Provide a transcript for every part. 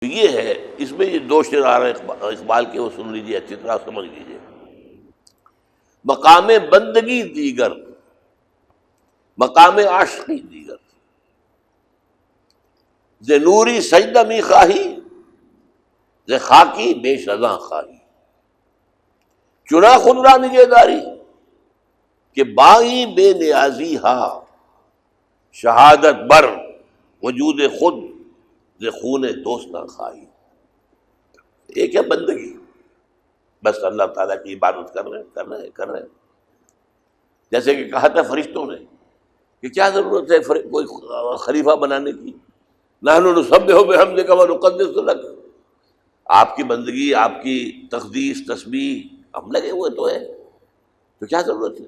یہ ہے، اس میں یہ دو شعر آ رہے ہیں اقبال کے، وہ سن لیجیے، اچھی طرح سمجھ لیجیے۔ مقام بندگی دیگر، مقام عاشقی دیگر، ز نوری سجدہ می خواہی، ز خاکی بے شزاں خواہی، چنا خود را نگہ داری کہ بائی بے نیازی ہا، شہادت بر وجود خود ز خون دوست نہ خواہی۔ ایک ہے بندگی، بس اللہ تعالیٰ کی عبادت کر رہے ہیں۔ جیسے کہ کہا تھا فرشتوں نے کہ کیا ضرورت ہے کوئی خلیفہ بنانے کی، نحن نسبح بحمدک و نقدس لک، آپ کی بندگی، آپ کی تقدیس، تسبیح ہم لگے ہوئے تو ہیں، تو کیا ضرورت ہے؟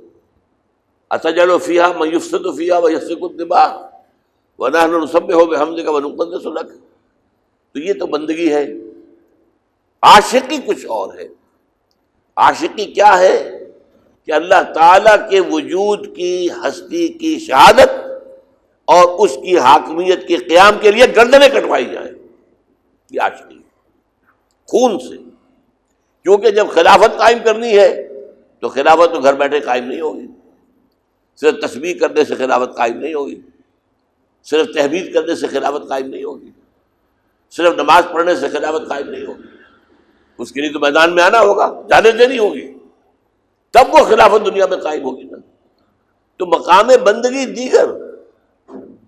اتجعل فیہا من یفسد فیہا ویسفک الدماء ونحن نسبح بحمدک و نقدس لک۔ تو یہ تو بندگی ہے۔ عاشقی کچھ اور ہے۔ عاشقی کیا ہے؟ کہ اللہ تعالیٰ کے وجود کی، ہستی کی شہادت اور اس کی حاکمیت کے قیام کے لیے گردنیں کٹوائی جائیں، یہ عاشقی خون سے۔ کیونکہ جب خلافت قائم کرنی ہے تو خلافت تو گھر بیٹھے قائم نہیں ہوگی، صرف تسبیح کرنے سے خلافت قائم نہیں ہوگی، صرف تحمید کرنے سے خلافت قائم نہیں ہوگی، صرف نماز پڑھنے سے خلافت قائم نہیں ہوگی، اس کے لیے تو میدان میں آنا ہوگا، جانے دینی ہوگی، تب وہ خلافت دنیا میں قائم ہوگی نا۔ تو مقام بندگی دیگر،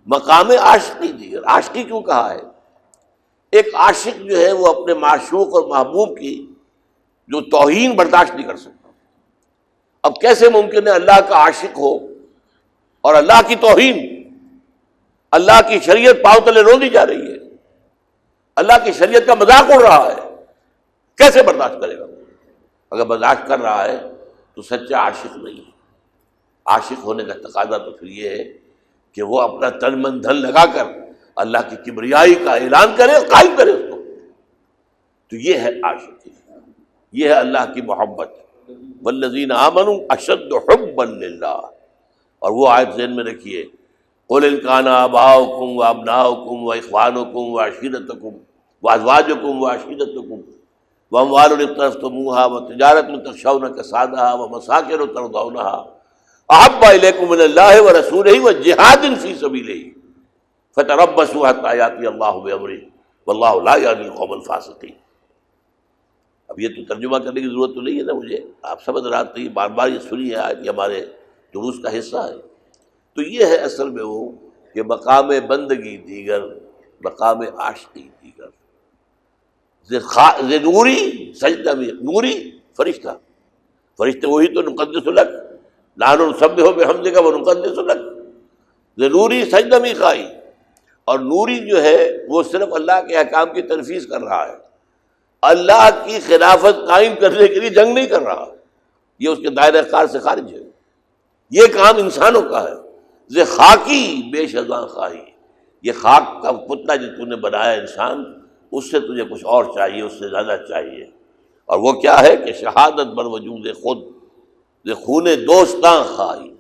مقام عاشقی دیگر۔ عاشقی کیوں کہا ہے؟ ایک عاشق جو ہے وہ اپنے معشوق اور محبوب کی جو توہین برداشت نہیں کر سکتا۔ اب کیسے ممکن ہے اللہ کا عاشق ہو اور اللہ کی توہین، اللہ کی شریعت پاؤں تلے رو دی جا رہی ہے، اللہ کی شریعت کا مذاق اڑ رہا ہے، کیسے برداشت کرے گا؟ اگر برداشت کر رہا ہے تو سچا عاشق نہیں ہے۔ عاشق ہونے کا تقاضا تو پھر یہ ہے کہ وہ اپنا تن من دھن لگا کر اللہ کی کبریائی کا اعلان کرے، قائم کرے اس کو۔ تو یہ ہے عاشقی، یہ ہے اللہ کی محبت۔ والذین آمنوا اشد حبا للہ۔ اور وہ آیت ذہن میں رکھیے، قل ان کان آباؤکم وابناؤکم واخوانکم وعشیرتکم وازواجکم وعشیرتکم واموال اقترفتموها وتجارۃ تخشون کسادها ومساکن ترضونها احب الیکم من اللہ ورسولہ وجہاد فی سبیلہ فتربصوا حتی یأتی اللہ بامرہ واللہ لا یہدی القوم الفاسقین۔ اب یہ تو ترجمہ کرنے کی ضرورت تو نہیں ہے نا مجھے، آپ سمجھ رہا تھے، بار بار یہ سنی ہے آیت، یہ ہمارے دروس کا حصہ ہے۔ تو یہ ہے اصل میں وہ کہ مقام بندگی دیگر، مقام عاشقی دیگر۔ نوری سجدہ میں، نوری فرشتہ، فرشتے وہی تو نقدس لک، نحن نسبح بحمدک و نقدس لک، نوری سجدہ میں خواہی۔ اور نوری جو ہے وہ صرف اللہ کے احکام کی تنفیذ کر رہا ہے، اللہ کی خلافت قائم کرنے کے لیے جنگ نہیں کر رہا، یہ اس کے دائرہ کار سے خارج ہے، یہ کام انسانوں کا ہے۔ ز خاکی بے شزاں خواہی، یہ خاک کا پتلا جو تو نے بنایا انسان، اس سے تجھے کچھ اور چاہیے، اس سے زیادہ چاہیے۔ اور وہ کیا ہے کہ شہادت بر وجود خود ز خون دوستاں خواہی،